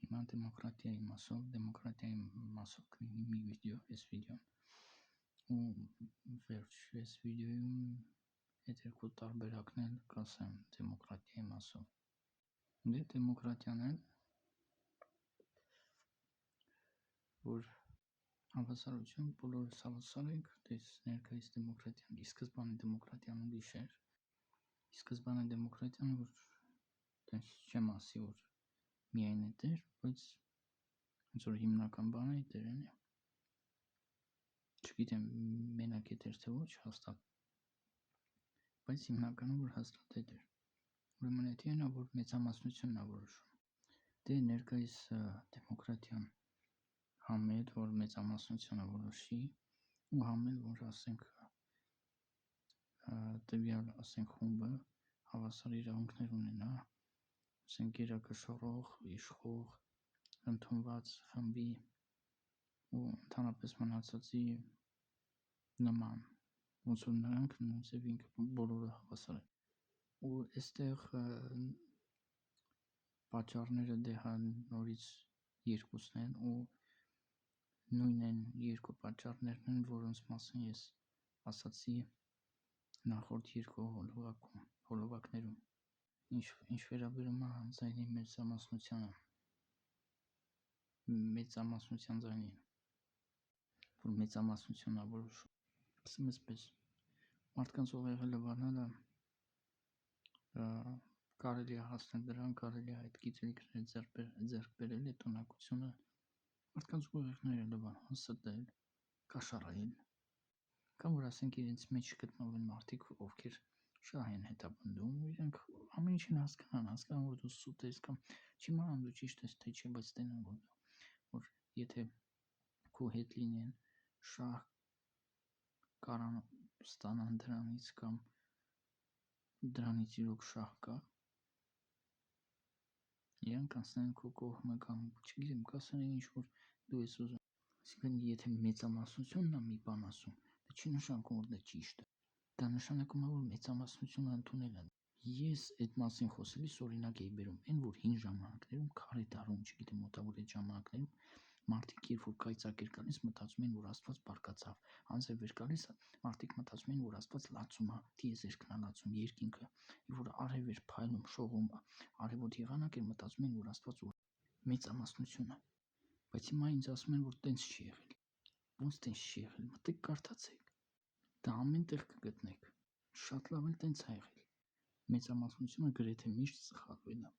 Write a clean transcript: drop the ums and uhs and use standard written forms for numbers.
հիմա դեմոկրատիայի մասով կլինի մի վիդեո, այս վիդեոն, ու վերջ այս վիդեոյում այդ երկու տարբերակն էլ կասեմ դեմոկրատիայի մասով։ Դե դեմոկրատիան էլ, որ հավասարություն բոլորս հավասար ենք, դες ներկայիս դեմոկրատիան, ի սկզբանե դեմոկրատիան ուրիշ էր, ի սկզբանե դեմոկրատիան, որ տենց չեմ ասի, որ միայն էդ էր, բայց ոնց որ հիմնական բանը էդ էր, չգիտեմ մենակ էդ էր թե ոչ հաստատ, բայց հիմնականում որ հաստատ էդ էր, ուրեմն էդ ենա, որ մեծամասնությունն է որոշում, դե ներկայիս դեմոկրատիան համ էդ, որ մեծամասնությունը որոշի, ու համ էլ, որ ասենք տվյալ ասենք խումբը հավասար իրավունքներ ունենա, ասենք գերակշռող, իշխող, ընդունված խմբի ու ընդհանրապես մնացածի նման, ոնց որ նրանք նույնիսկ ինքը բոլորը հավասար են, ու այստեղ պատճառները դե նորից երկուսն են ու նույն են երկու պատճառներն են, որոնց մասին ես ասացի նախորդ երկու հոլովակներում, ինչ վերաբերում է ձայնի մեծամասնության ձայնին, որ մեծամասնությունն է որոշում, ասեմ այսպես, մարդկանց ուղեղը լվանալը կարելի է հասնել դրան, կարելի է այդ գիտելիքները ձեռք բերել, այդ ունակությունը, մարդկանց ուղեղները լվանալ, ստել, կաշառել, կամ որ ասենք իրենց մեջ գտնվեն մարդիկ, ովքեր շահ են հետապնդում, իրենք ամեն ինչին հասկանան, որ դու սուտ ես կամ չիմանան դու ճիշտ ես թե չէ, բայց տենան որ եթե քո հետ լինեն շահ կարան ստանան դրանից կամ դրանից իրոք շահ կա, իրանք անցնեն քո կողմը կամ չգիտեմ, կասեն ինչ որ դու ես ուզում, այսինքն եթե մեծամասնությունն է մի բան ասում, դա չի նշանակում, որ դա ճիշտ է, դա նշանակում է, որ մեծամասնությունը ընդունել են։ Ես այդ մասին խոսելիս օրինակ էի բերում, այն որ հին ժամանակներում քարե դարում, չգիտեմ մոտավոր այդ ժամանակներում մարդիկ երբ որ կայծակ էր գալիս, մտածում էին, որ Աստված բարկացավ, անձ էր վեր գալիս, մարդիկ մտածում էին, որ Աստված լացում է, տիեզերքն է լացում, երկինքը, երբ որ արև էր փայլում, շողում, արևոտ եղանակ էր, մտածում էին, որ Աստված մեծամասնություն է, բայց հիմա ինձ ասում են, որ տենց չի եղել, ոնց տենց չի եղել, մտեք կարդացեք, դա ամեն տեղ կգտնեք, շատ լավ էլ տենց է եղել, մեծամասնությունը գրեթե միշտ սխալվել է,